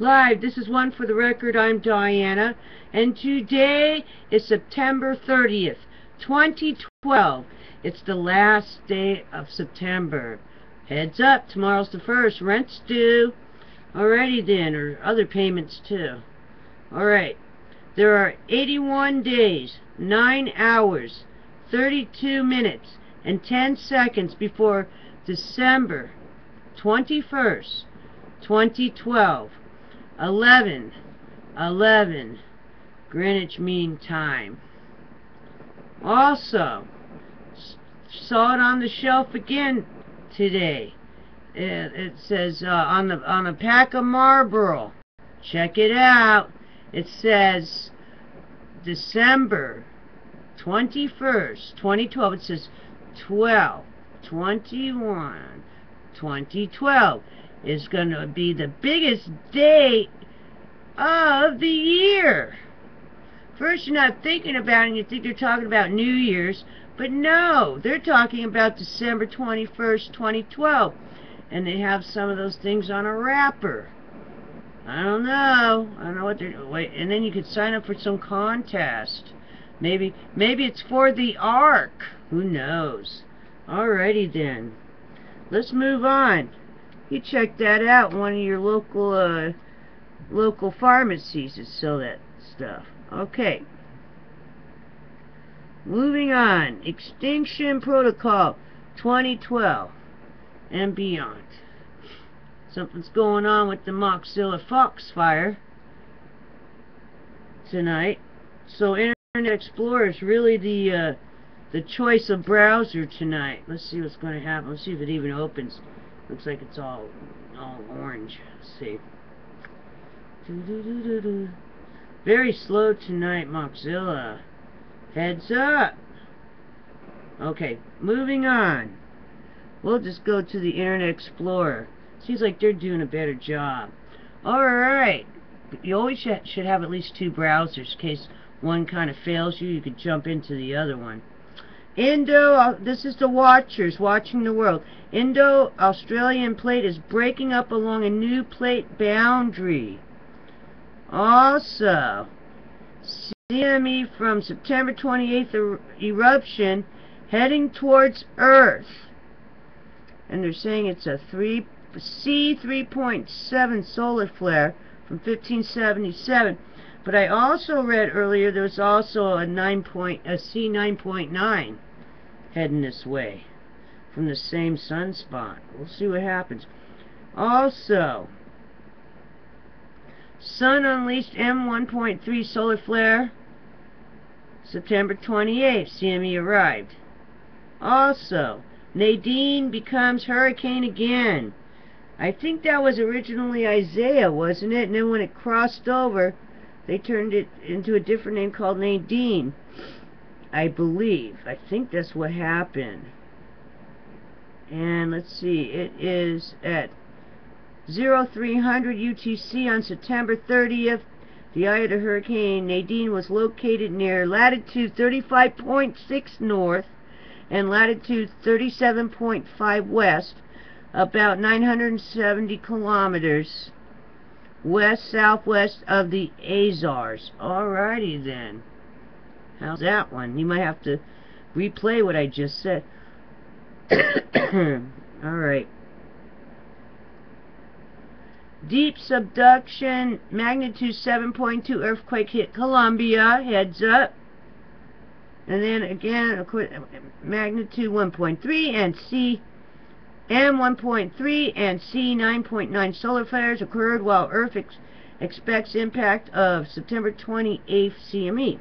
Live, this is One for the Record. I'm Diana, and today is September 30th, 2012. It's the last day of September. Heads up, tomorrow's the 1st. Rent's due. Alrighty then, or other payments too. Alright, there are 81 days, 9 hours, 32 minutes, and 10 seconds before December 21st, 2012. 11:11 Greenwich Mean Time. Also, saw it on the shelf again today. It says on a pack of Marlboro. Check it out. It says December 21st, 2012. It says 12/21/2012. is going to be the biggest day of the year. First, you're not thinking about it and you think they're talking about New Year's, but no, they're talking about December 21st, 2012, and they have some of those things on a wrapper. I don't know what they're, wait, and then you could sign up for some contest. Maybe it's for the Ark. Who knows? Alrighty then. Let's move on. You check that out in one of your local pharmacies that sell that stuff. Okay. Moving on. Extinction Protocol 2012 and beyond. Something's going on with the Mozilla Foxfire tonight. So Internet Explorer is really the choice of browser tonight. Let's see what's going to happen. Let's see if it even opens. Looks like it's all orange. Let's see. Very slow tonight, Mozilla. Heads up. Okay, moving on. We'll just go to the Internet Explorer. Seems like they're doing a better job. Alright. You always should have at least 2 browsers in case one kind of fails you. You could jump into the other one. This is the Watchers watching the world. Indo-Australian plate is breaking up along a new plate boundary. Also, CME from September 28th eruption heading towards Earth. And they're saying it's a C3.7 solar flare from 1577. But I also read earlier there was also a C9.9 heading this way from the same sunspot. We'll see what happens. Also, Sun unleashed M1.3 solar flare September 28th. CME arrived. Also, Nadine becomes hurricane again. I think that was originally Isaiah, wasn't it? And then when it crossed over, they turned it into a different name called Nadine, I believe. I think that's what happened. And let's see, it is at 0300 UTC on September 30th. The eye of the hurricane Nadine was located near latitude 35.6 north and latitude 37.5 west, about 970 kilometers west-southwest of the Azores. Alrighty then. How's that one? You might have to replay what I just said. Alright. Deep subduction, magnitude 7.2 earthquake hit Colombia. Heads up. And then again, magnitude 1.3 and M1.3 and C9.9 solar flares occurred while Earth expects impact of September 28th CME.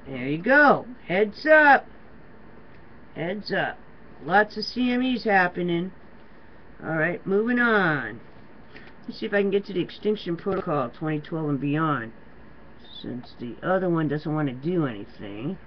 There you go. Heads up. Heads up. Lots of CMEs happening. Alright, moving on. Let's see if I can get to the Extinction Protocol 2012 and beyond, since the other one doesn't want to do anything.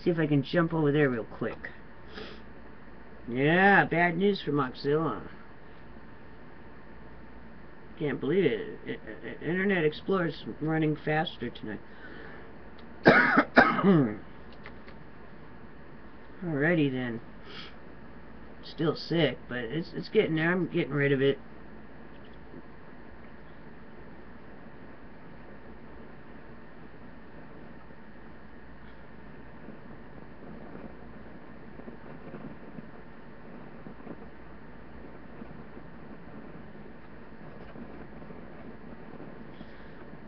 See if I can jump over there real quick. Yeah, bad news for Mozilla. Can't believe it. Internet Explorer's running faster tonight. Alrighty then. Still sick, but it's getting there. I'm getting rid of it.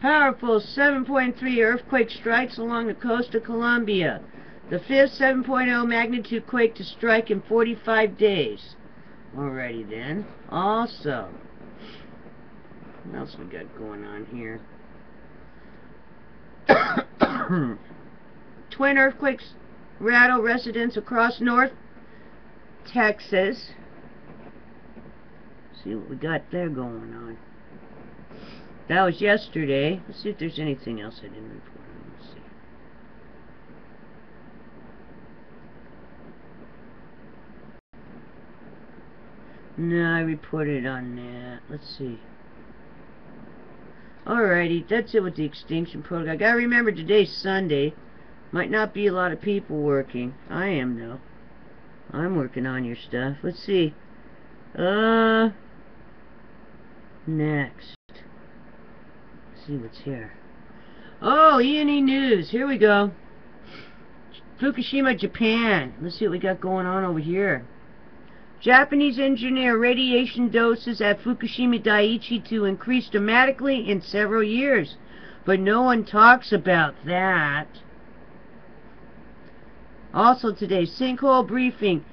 Powerful 7.3 earthquake strikes along the coast of Colombia. The fifth 7.0 magnitude quake to strike in 45 days. Alrighty then. Also, what else we got going on here? Twin earthquakes rattle residents across North Texas. See what we got there going on. That was yesterday. Let's see if there's anything else I didn't report on. Let's see. No, I reported on that. Let's see. Alrighty, that's it with the extinction protocol. I gotta remember today's Sunday. Might not be a lot of people working. I am though. I'm working on your stuff. Let's see. Next. Let's see what's here. Oh, E&E News. Here we go. Fukushima, Japan. Let's see what we got going on over here. Japanese engineer radiation doses at Fukushima Daiichi to increase dramatically in several years. But no one talks about that. Also today, sinkhole briefing.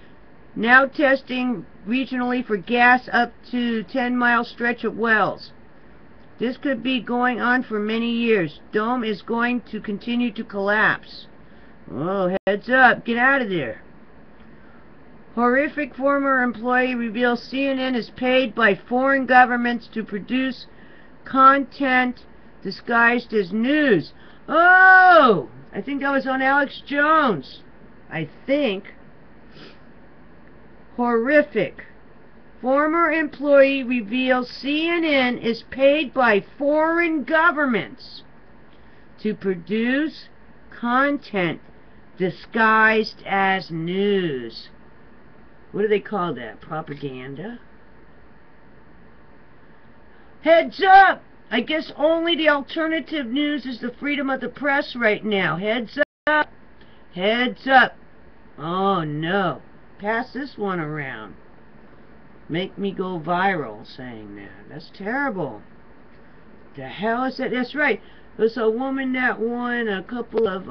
Now testing regionally for gas up to 10-mile stretch of wells. This could be going on for many years. Dome is going to continue to collapse. Oh, heads up. Get out of there. Horrific former employee reveals CNN is paid by foreign governments to produce content disguised as news. Oh! I think that was on Alex Jones. I think. Horrific. Former employee reveals CNN is paid by foreign governments to produce content disguised as news. What do they call that? Propaganda? Heads up! I guess only the alternative news is the freedom of the press right now. Heads up! Heads up! Oh no. Pass this one around. Make me go viral saying that. That's terrible. The hell is that? That's right. There's a woman that won a couple of,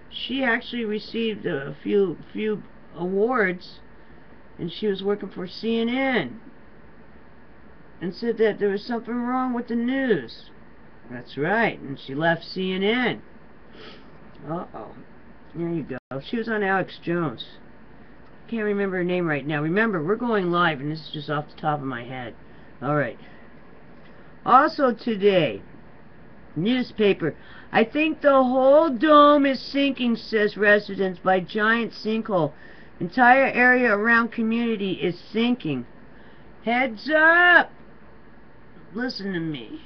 she actually received a few awards, and she was working for CNN, and said that there was something wrong with the news. That's right, and she left CNN. Uh-oh. There you go. She was on Alex Jones. Can't remember her name right now. Remember, we're going live, and this is just off the top of my head. Alright. Also today, newspaper. I think the whole dome is sinking, says residents, by giant sinkhole. Entire area around community is sinking. Heads up! Listen to me.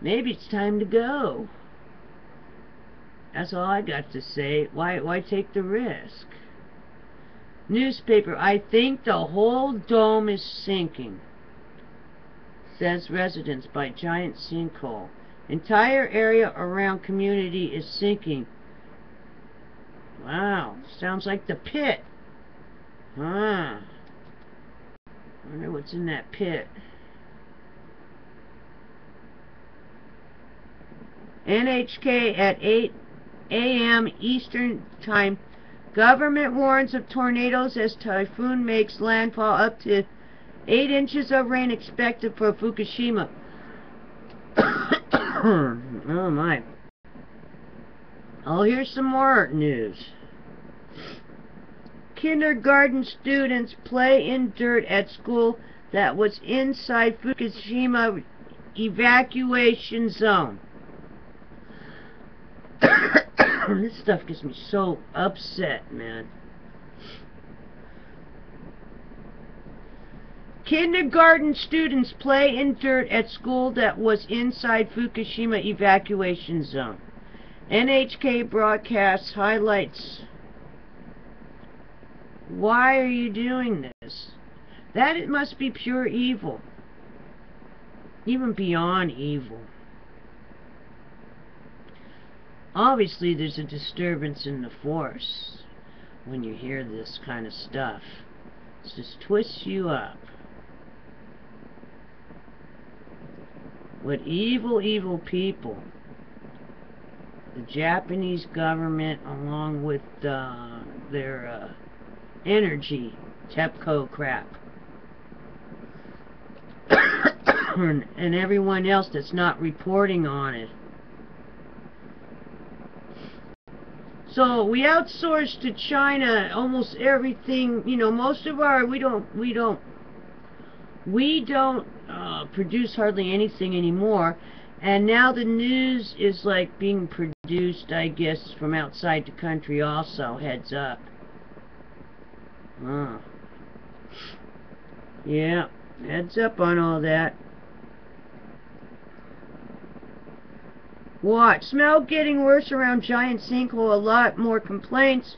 Maybe it's time to go. That's all I got to say. Why take the risk? Newspaper. I think the whole dome is sinking, says residents, by giant sinkhole. Entire area around community is sinking. Wow, sounds like the pit. Huh. Wonder what's in that pit. NHK at 8 a.m. Eastern Time. Government warns of tornadoes as typhoon makes landfall. Up to 8 inches of rain expected for Fukushima. Oh my. Oh, here's some more news. Kindergarten students play in dirt at school that was inside Fukushima evacuation zone. This stuff gets me so upset, man. Kindergarten students play in dirt at school that was inside Fukushima evacuation zone. NHK broadcasts highlights. Why are you doing this? That it must be pure evil. Even beyond evil. Obviously there's a disturbance in the force when you hear this kind of stuff. It just twists you up. What evil, evil people. The Japanese government, along with their energy, TEPCO crap. And everyone else that's not reporting on it. So we outsource to China almost everything, you know, most of our, we don't produce hardly anything anymore. And now the news is like being produced, I guess, from outside the country also. Heads up. Yeah, heads up on all that. Watch. Smell getting worse around giant sinkhole. A lot more complaints.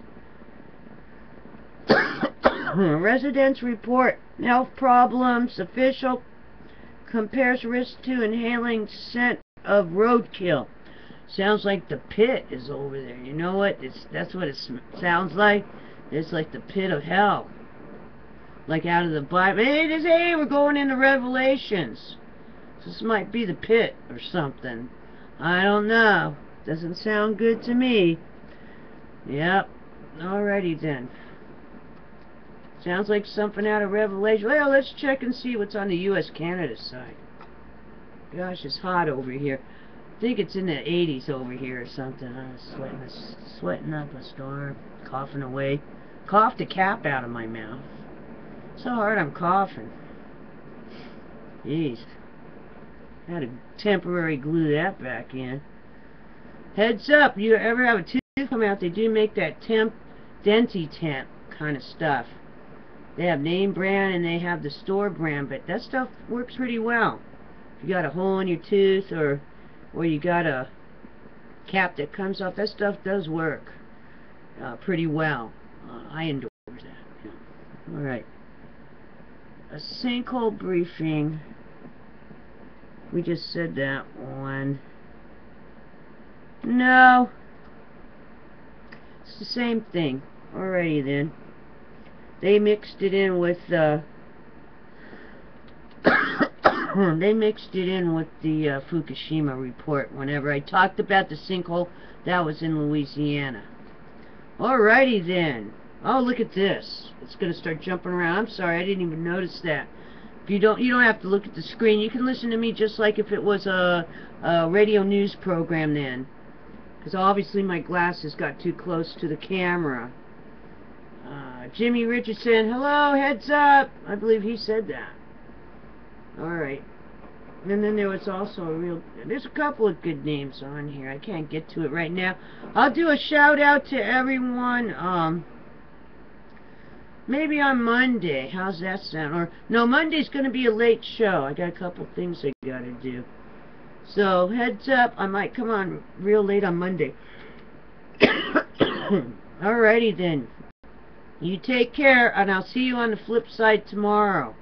Residents report health problems. Official compares risk to inhaling scent of roadkill. Sounds like the pit is over there. You know what? That's what it sounds like. It's like the pit of hell. Like out of the Bible. Hey, we're going into Revelations. This might be the pit or something. I don't know. Doesn't sound good to me. Yep. Alrighty then. Sounds like something out of Revelation. Well, let's check and see what's on the U.S.-Canada side. Gosh, it's hot over here. I think it's in the 80s over here or something. I'm sweating up a storm. Coughing away. Coughed the cap out of my mouth. So hard I'm coughing. Jeez. I had to temporary glue that back in. Heads up, you ever have a tooth come out, they do make that Denti temp kind of stuff. They have name brand and they have the store brand, but that stuff works pretty well. If you got a hole in your tooth or you got a cap that comes off, that stuff does work pretty well. I endorse that. Yeah. Alright. A sinkhole briefing. We just said that one. No. It's the same thing. Alrighty then. They mixed it in with the Fukushima report. Whenever I talked about the sinkhole, that was in Louisiana. Alrighty then. Oh, look at this. It's gonna start jumping around. I'm sorry, I didn't even notice that. If you don't have to look at the screen. You can listen to me just like if it was a radio news program then. Because obviously my glasses got too close to the camera. Jimmy Richardson, hello, heads up. I believe he said that. Alright. And then there was also there's a couple of good names on here. I can't get to it right now. I'll do a shout out to everyone, maybe on Monday. How's that sound? Or, no, Monday's going to be a late show. I got a couple things I got to do. So, heads up, I might come on real late on Monday. Alrighty then. You take care, and I'll see you on the flip side tomorrow.